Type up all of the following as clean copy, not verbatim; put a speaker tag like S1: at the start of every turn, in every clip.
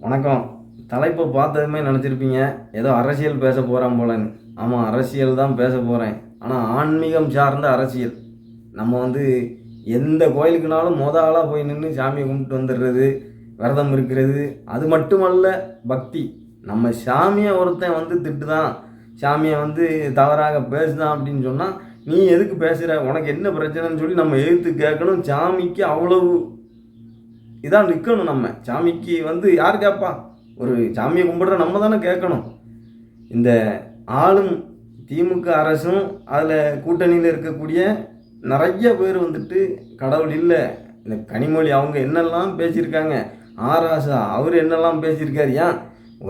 S1: வணக்கம். தலைப்பை பார்த்ததுமே நினச்சிருப்பீங்க, ஏதோ அரசியல் பேச போகிறான் போலன்னு. ஆமாம், அரசியல் தான் பேச போகிறேன். ஆனால் ஆன்மீகம் சார்ந்த அரசியல். நம்ம எந்த கோயிலுக்குனாலும் ஆளாக போய் நின்று சாமியை கும்பிட்டு வந்துடுறது, விரதம் இருக்கிறது. அது மட்டுமல்ல பக்தி. நம்ம சாமியை ஒருத்தன் திட்டுதான், சாமியை தவறாக பேசுதான் அப்படின்னு சொன்னால், நீ எதுக்கு பேசுகிற, உனக்கு என்ன பிரச்சனைன்னு சொல்லி நம்ம எதிர்த்து கேட்கணும். சாமிக்கு அவ்வளவு இதான் நிற்கணும். நம்ம சாமிக்கு யார் கேட்பா? ஒரு சாமியை கும்பிடுற நம்ம தானே கேட்கணும். இந்த ஆளும் திமுக அரசும் அதில் கூட்டணியில் இருக்கக்கூடிய நிறைய பேர் கடவுள் இல்லை. இந்த கனிமொழி அவங்க என்னெல்லாம் பேசியிருக்காங்க, ஆராசா அவர் என்னெல்லாம் பேசியிருக்காரு. ஏன்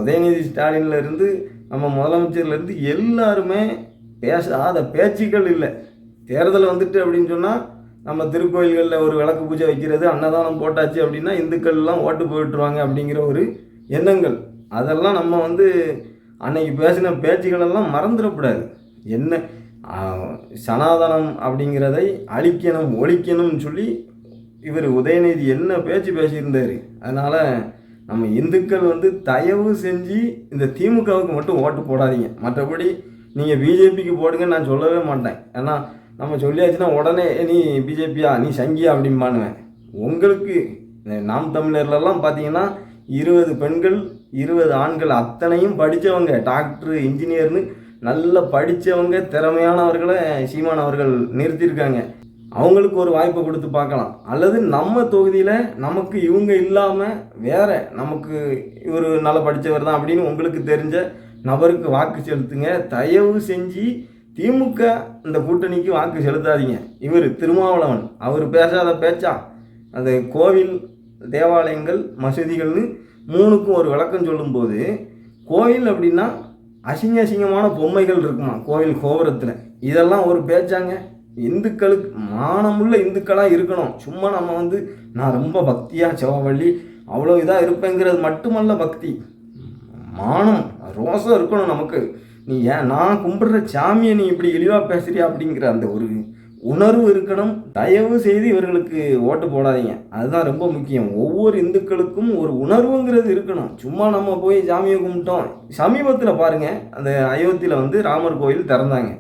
S1: உதயநிதி ஸ்டாலின்லேருந்து நம்ம முதலமைச்சர்லேருந்து எல்லாருமே பேசாத பேச்சுக்கள் இல்லை. தேர்தல் அப்படின்னு சொன்னால் நம்ம திருக்கோயில்களில் ஒரு விளக்கு பூஜை வைக்கிறது, அன்னதானம் போட்டாச்சு அப்படின்னா இந்துக்கள்லாம் ஓட்டு போயிட்டுருவாங்க அப்படிங்கிற ஒரு எண்ணங்கள். அதெல்லாம் நம்ம அன்னைக்கு பேசின பேச்சுகளெல்லாம் மறந்துடக்கூடாது. என்ன சனாதனம் அப்படிங்கிறதை அழிக்கணும், ஒழிக்கணும்னு சொல்லி இவர் உதயநிதி என்ன பேச்சு பேசியிருந்தார். அதனால் நம்ம இந்துக்கள் தயவு செஞ்சு இந்த திமுகவுக்கு மட்டும் ஓட்டு போடாதீங்க. மற்றபடி நீங்கள் பிஜேபிக்கு போடுங்கன்னு நான் சொல்லவே மாட்டேன். ஏன்னா நம்ம சொல்லியாச்சுன்னா உடனே நீ பிஜேபியா, நீ சங்கியா அப்படிம்பானுவேன். உங்களுக்கு நாம் தமிழர்லாம் பார்த்தீங்கன்னா 20 பெண்கள் 20 ஆண்கள் அத்தனையும் படித்தவங்க, டாக்டர் இன்ஜினியர்னு நல்லா படித்தவங்க திறமையானவர்களை சீமானவர்கள் நிறுத்தியிருக்காங்க. அவங்களுக்கு ஒரு வாய்ப்பை கொடுத்து பார்க்கலாம். அல்லது நம்ம தொகுதியில் நமக்கு இவங்க இல்லாமல் வேற நமக்கு இவர் நல்லா படித்தவர் தான் அப்படின்னு உங்களுக்கு தெரிஞ்ச நபருக்கு வாக்கு செலுத்துங்க. தயவு செஞ்சு திமுக இந்த கூட்டணிக்கு வாக்கு செலுத்தாதீங்க. இவர் திருமாவளவன் அவர் பேசாத பேச்சா? அந்த கோவில், தேவாலயங்கள், மசூதிகள்னு 3க்கும் ஒரு விளக்கம் சொல்லும்போது, கோவில் அப்படின்னா அசிங்கமான பொம்மைகள் இருக்குமா கோவில் கோபுரத்தில், இதெல்லாம் ஒரு பேச்சாங்க? இந்துக்களுக்கு மானமுள்ள இந்துக்களாக இருக்கணும். சும்மா நம்ம நான் ரொம்ப பக்தியாக செவவள்ளி அவ்வளோ இதாக இருப்பேங்கிறது மட்டுமல்ல பக்தி. மானம் ரோசம் இருக்கணும் நமக்கு. நீ ஏன் நான் கும்பிடுற சாமியை நீ இப்படி இழிவாக பேசுறியா அப்படிங்கிற அந்த ஒரு உணர்வு இருக்கணும். தயவு செய்து இவர்களுக்கு ஓட்டு போடாதீங்க. அதுதான் ரொம்ப முக்கியம். ஒவ்வொரு இந்துக்களுக்கும் ஒரு உணர்வுங்கிறது இருக்கணும். சும்மா நம்ம போய் சாமியை கும்பிட்டோம். சமீபத்தில் பாருங்கள், அந்த அயோத்தியில் ராமர் கோயில் திறந்தாங்க.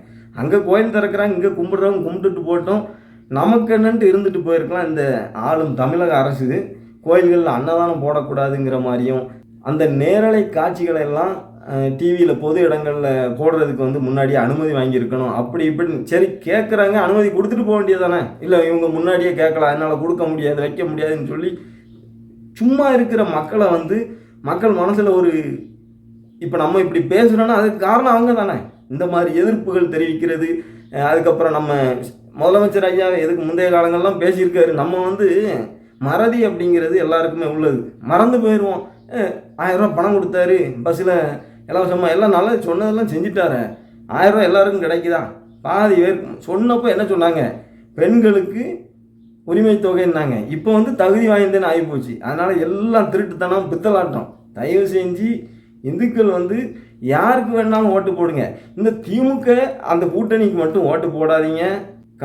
S1: அங்கே கோயில் திறக்கிறாங்க, இங்கே கும்பிடுறவங்க கும்பிட்டுட்டு போட்டோம், நமக்கு என்னன்ட்டு இருந்துட்டு போயிருக்கலாம். இந்த ஆளும் தமிழக அரசு கோயில்களில் அன்னதானம் போடக்கூடாதுங்கிற மாதிரியும், அந்த நேரலை காட்சிகளை எல்லாம் டிவியில் பொது இடங்களில் போடுறதுக்கு முன்னாடியே அனுமதி வாங்கியிருக்கணும். அப்படி இப்படி சரி கேட்குறாங்க, அனுமதி கொடுத்துட்டு போக வேண்டியது தானே. இல்லை இவங்க முன்னாடியே கேட்கலாம், என்னால் கொடுக்க முடியாது, வைக்க முடியாதுன்னு சொல்லி சும்மா இருக்கிற மக்களை மக்கள் மனசில் ஒரு இப்போ நம்ம இப்படி பேசுகிறோன்னா அதுக்கு காரணம் அவங்க தானே. இந்த மாதிரி எதிர்ப்புகள் தெரிவிக்கிறது. அதுக்கப்புறம் நம்ம முதலமைச்சர் ஐயா எதுக்கு முந்தைய காலங்கள்லாம் பேசியிருக்காரு. நம்ம மறதி அப்படிங்கிறது எல்லாருக்குமே உள்ளது. மறந்து போயிடுவோம். 1000 ரூபா பணம் கொடுத்தாரு, பஸ்ஸில் இலவசமாக எல்லாம் நல்லா சொன்னதெல்லாம் செஞ்சுட்டாரு, 1000 ரூபா எல்லாருக்கும் கிடைக்குதா? பாதி பேர் சொன்னப்போ என்ன சொன்னாங்க, பெண்களுக்கு உரிமை தொகைன்னாங்க. இப்போ தகுதி வாய்ந்தேன்னு ஆகிப்போச்சு. அதனால் எல்லாம் திருட்டுத்தனம், பித்தலாட்டம். தயவு செஞ்சு இந்துக்கள் யாருக்கு வேணாலும் ஓட்டு போடுங்க. இந்த திமுக அந்த கூட்டணிக்கு மட்டும் ஓட்டு போடாதீங்க.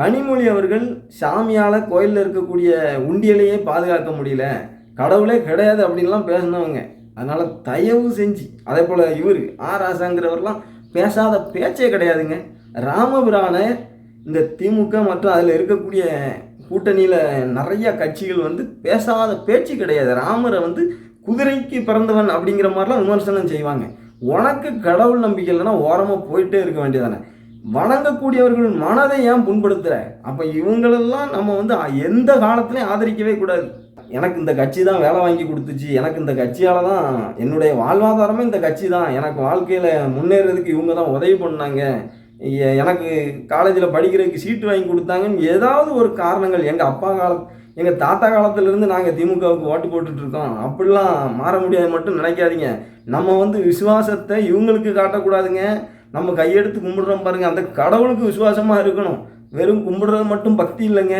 S1: கனிமொழி அவர்கள் சாமியால் கோயிலில் இருக்கக்கூடிய உண்டியலையே பாதுகாக்க முடியல, கடவுளே கிடையாது அப்படின்லாம் பேசினவங்க. அதனால் தயவு செஞ்சு, அதே போல் இவர் ஆராசாங்கிறவர்லாம் பேசாத பேச்சே கிடையாதுங்க. ராமபிரானை இந்த திமுக மற்றும் அதில் இருக்கக்கூடிய கூட்டணியில் நிறைய கட்சிகள் பேசாத பேச்சு கிடையாது. ராமரை குதிரைக்கு பிறந்தவன் அப்படிங்கிற மாதிரிலாம் விமர்சனம் செய்வாங்க. உனக்கு கடவுள் நம்பிக்கை இல்லைன்னா ஓரமாக போயிட்டே இருக்க வேண்டியதானே. வணங்கக்கூடியவர்கள் மனதை ஏன் புண்படுத்துகிற? அப்போ இவங்களெல்லாம் நம்ம எந்த காலத்துலையும் ஆதரிக்கவே கூடாது. எனக்கு இந்த கட்சி தான் வேலை வாங்கி கொடுத்துச்சு, எனக்கு இந்த கட்சியால் தான் என்னுடைய வாழ்வாதாரமே இந்த கட்சி தான், எனக்கு வாழ்க்கையில் முன்னேறதுக்கு இவங்க தான் உதவி பண்ணாங்க, எனக்கு காலேஜில் படிக்கிறதுக்கு சீட்டு வாங்கி கொடுத்தாங்கன்னு ஏதாவது ஒரு காரணங்கள், எங்கள் அப்பா எங்கள் தாத்தா காலத்திலேருந்து நாங்கள் திமுகவுக்கு ஓட்டு போட்டுட்ருக்கோம், அப்படிலாம் மாற முடியாது மட்டும் நினைக்காதீங்க. நம்ம விசுவாசத்தை இவங்களுக்கு காட்டக்கூடாதுங்க. நம்ம கையெடுத்து கும்பிடுறோம் பாருங்கள், அந்த கடவுளுக்கு விசுவாசமாக இருக்கணும். வெறும் கும்பிடுறது மட்டும் பக்தி இல்லைங்க.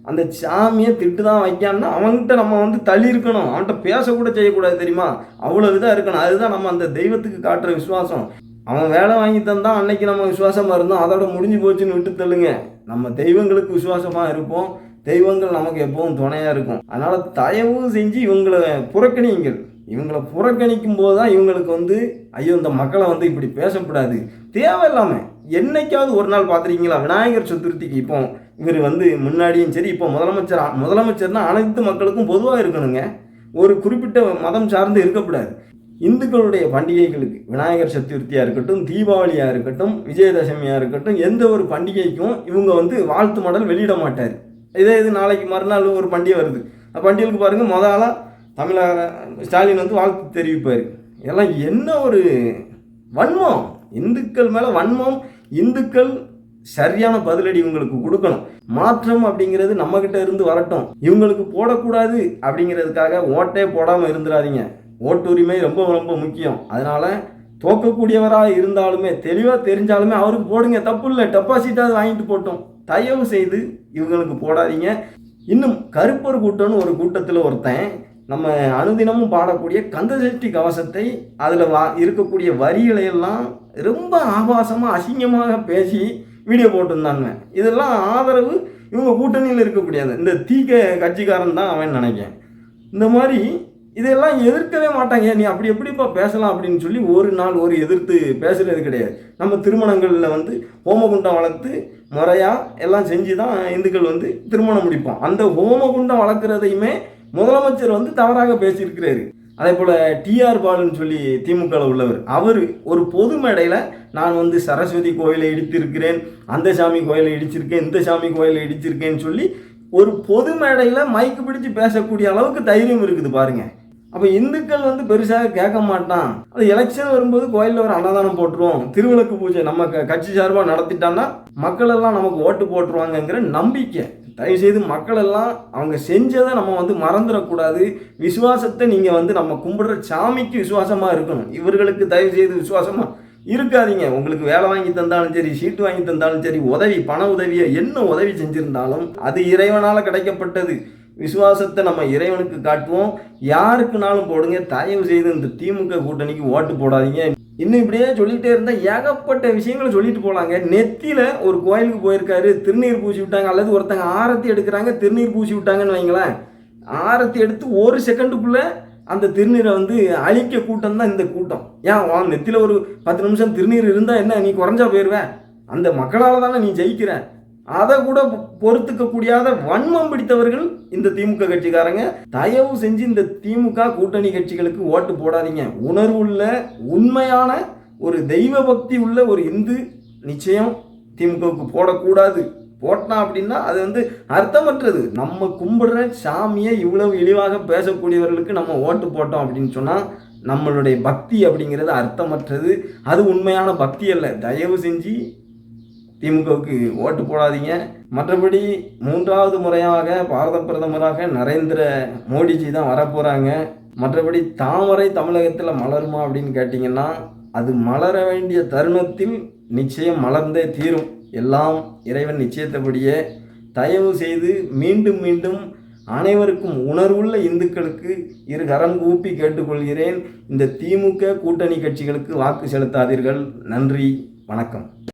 S1: அந்த சாமியை திட்டு தான் வைக்கான்னா அவன்கிட்ட நம்ம தள்ளி இருக்கணும், அவன்கிட்ட பேசக்கூட செய்யக்கூடாது, தெரியுமா? அவ்வளோ இதாக இருக்கணும். அதுதான் நம்ம அந்த தெய்வத்துக்கு காட்டுற விசுவாசம். அவன் வேலை வாங்கி தந்தான் அன்னைக்கு நம்ம விசுவாசமாக இருந்தோம், அதோட முடிஞ்சு போச்சுன்னு விட்டு தள்ளுங்க. நம்ம தெய்வங்களுக்கு விசுவாசமாக இருப்போம், தெய்வங்கள் நமக்கு எப்பவும் துணையாக இருக்கும். அதனால் தயவு செஞ்சு இவங்களை புறக்கணியுங்கள். இவங்களை புறக்கணிக்கும் போது தான் இவங்களுக்கு வந்து ஐயோ இந்த மக்களை வந்து இப்படி பேசக்கூடாது தேவையில்லாமல். என்னைக்காவது ஒரு நாள் பார்த்துருக்கீங்களா விநாயகர் சதுர்த்திக்கு இப்போ இவர் வந்து முன்னாடியும் சரி இப்போ முதலமைச்சர்னா அனைத்து மக்களுக்கும் பொதுவாக இருக்கணுங்க, ஒரு குறிப்பிட்ட மதம் சார்ந்து இருக்கக்கூடாது. இந்துக்களுடைய பண்டிகைகளுக்கு விநாயகர் சதுர்த்தியாக இருக்கட்டும், தீபாவளியாக இருக்கட்டும், விஜயதசமியாக இருக்கட்டும், எந்த ஒரு பண்டிகைக்கும் இவங்க வந்து வாழ்த்து மடல் வெளியிட மாட்டார். இது நாளைக்கு மறுநாள் ஒரு பண்டிகை வருது, அந்த பண்டிகைக்கு பாருங்கள் முதலாக தமிழக ஸ்டாலின் வந்து வாழ்த்து தெரிவிப்பார். இதெல்லாம் என்ன ஒரு வன்மம், இந்துக்கள் மேலே வன்மம். இந்துக்கள் சரியான பதிலடி இவங்களுக்கு கொடுக்கணும். மாற்றம் அப்படிங்கிறது நம்மக்கிட்ட இருந்து வரட்டும். இவங்களுக்கு போடக்கூடாது அப்படிங்கிறதுக்காக ஓட்டே போடாமல் இருந்துடாதீங்க. ஓட்டுரிமை ரொம்ப ரொம்ப முக்கியம். அதனால் தோக்கக்கூடியவராக இருந்தாலுமே தெளிவாக தெரிஞ்சாலுமே அவருக்கு போடுங்க, தப்பு இல்லை. டெபாசிட்டாவது வாங்கிட்டு போட்டோம். தயவு செய்து இவங்களுக்கு போடாதீங்க. இன்னும் கருப்பர் கூட்டம்னு ஒரு கூட்டத்தில் ஒருத்தன் நம்ம அனுதினமும் பாடக்கூடிய கந்தசஷ்டி கவசத்தை அதில் இருக்கக்கூடிய வரிகளையெல்லாம் ரொம்ப ஆபாசமாக அசிங்கமாக பேசி வீடியோ போட்டிருந்தாங்க. இதெல்லாம் ஆதரவு இவங்க கூட்டணியில் இருக்கக்கூடியது இந்த தீக்க கட்சிக்காரன் தான் அவன் நினைக்கிறேன். இந்த மாதிரி இதெல்லாம் எதிர்க்கவே மாட்டாங்க. நீ அப்படி எப்படிப்பா பேசலாம் அப்படின்னு சொல்லி ஒரு நாள் ஒரு எதிர்த்து பேசுகிறது கிடையாது. நம்ம திருமணங்களில் வந்து ஹோமகுண்டம் வளர்த்து முறையாக எல்லாம் செஞ்சு தான் இந்துக்கள் வந்து திருமணம் முடிப்போம். அந்த ஹோமகுண்டம் வளர்க்குறதையுமே முதலமைச்சர் வந்து தவறாக பேசியிருக்கிறாரு. அதே போல் டிஆர் பாலுன்னு சொல்லி திமுகவில் உள்ளவர், அவர் ஒரு பொது மேடையில் நான் வந்து சரஸ்வதி கோயிலை இடித்திருக்கிறேன், அந்த சாமி கோயிலை இடிச்சிருக்கேன், இந்த சாமி கோயிலை இடிச்சிருக்கேன்னு சொல்லி ஒரு பொது மேடையில் மைக்கு பிடிச்சு பேசக்கூடிய அளவுக்கு தைரியம் இருக்குது பாருங்கள். அப்போ இந்துக்கள் வந்து பெருசாக கேட்க மாட்டான். அது எலெக்ஷன் வரும்போது கோயிலில் ஒரு அன்னதானம் போட்டுருவோம், திருவிளக்கு பூஜை நம்ம கட்சி சார்பாக நடத்திட்டான்னா மக்கள் எல்லாம் நமக்கு ஓட்டு போட்டுருவாங்கங்கிற நம்பிக்கை. தயவுசெய்து மக்கள் எல்லாம் அவங்க செஞ்சதை நம்ம வந்து மறந்துடக்கூடாது. விசுவாசத்தை நீங்கள் வந்து நம்ம கும்பிடுற சாமிக்கு விசுவாசமாக இருக்கணும். இவர்களுக்கு தயவுசெய்து விசுவாசமாக இருக்காதீங்க. உங்களுக்கு வேலை வாங்கி தந்தாலும் சரி, சீட்டு வாங்கி தந்தாலும் சரி, உதவி பண உதவியை என்ன உதவி செஞ்சுருந்தாலும் அது இறைவனால் கிடைக்கப்பட்டது. விசுவாசத்தை நம்ம இறைவனுக்கு காட்டுவோம். யாருக்குனாலும் போடுங்க. தயவு செய்து இந்த திமுக கூட்டணிக்கு ஓட்டு போடாதீங்க. இன்னும் இப்படியே சொல்லிகிட்டே இருந்தால் ஏகப்பட்ட விஷயங்களை சொல்லிட்டு போகலாங்க. நெத்தியில் ஒரு கோயிலுக்கு போயிருக்காரு, திருநீர் பூசி விட்டாங்க, அல்லது ஒருத்தங்க ஆரத்தி எடுக்கிறாங்க, திருநீர் பூசி விட்டாங்கன்னு வைங்களேன். ஆரத்தி எடுத்து ஒரு செகண்டுக்குள்ளே அந்த திருநீரை வந்து அழிக்க கூட்டம் தான் இந்த கூட்டம். ஏன் நெத்தியில் ஒரு 10 நிமிஷம் திருநீர் இருந்தால் என்ன நீ குறைஞ்சா போயிடுவேன்? அந்த மக்களால் தானே நீ ஜெயிக்கிற. அதை கூட பொறுத்துக்கக்கூடியாத வன்மம் பிடித்தவர்கள் இந்த திமுக கட்சிக்காரங்க. தயவு செஞ்சு இந்த திமுக கூட்டணி கட்சிகளுக்கு ஓட்டு போடாதீங்க. உணர்வுள்ள உண்மையான ஒரு தெய்வ பக்தி உள்ள ஒரு இந்து நிச்சயம் திமுகவுக்கு போடக்கூடாது. போட்டா அப்படின்னா அது வந்து அர்த்தமற்றது. நம்ம கும்பிடுற சாமியை இவ்வளவு இழிவாக பேசக்கூடியவர்களுக்கு நம்ம ஓட்டு போட்டோம் அப்படின்னு சொன்னால் நம்மளுடைய பக்தி அப்படிங்கிறது அர்த்தமற்றது. அது உண்மையான பக்தி அல்ல. தயவு செஞ்சு திமுகவுக்கு ஓட்டு போடாதீங்க. மற்றபடி 3வது முறையாக பாரத பிரதமராக நரேந்திர மோடிஜி தான் வரப்போகிறாங்க. மற்றபடி தாமரை தமிழகத்தில் மலருமா அப்படின்னு கேட்டிங்கன்னா அது மலர வேண்டிய தருணத்தில் நிச்சயம் மலர்ந்தே தீரும். எல்லாம் இறைவன் நிச்சயத்தபடியே. தயவு செய்து மீண்டும் மீண்டும் அனைவருக்கும் உணர்வுள்ள இந்துக்களுக்கு இரு கரம் கூப்பி கேட்டுக்கொள்கிறேன். இந்த திமுக கூட்டணி கட்சிகளுக்கு வாக்கு செலுத்தாதீர்கள். நன்றி, வணக்கம்.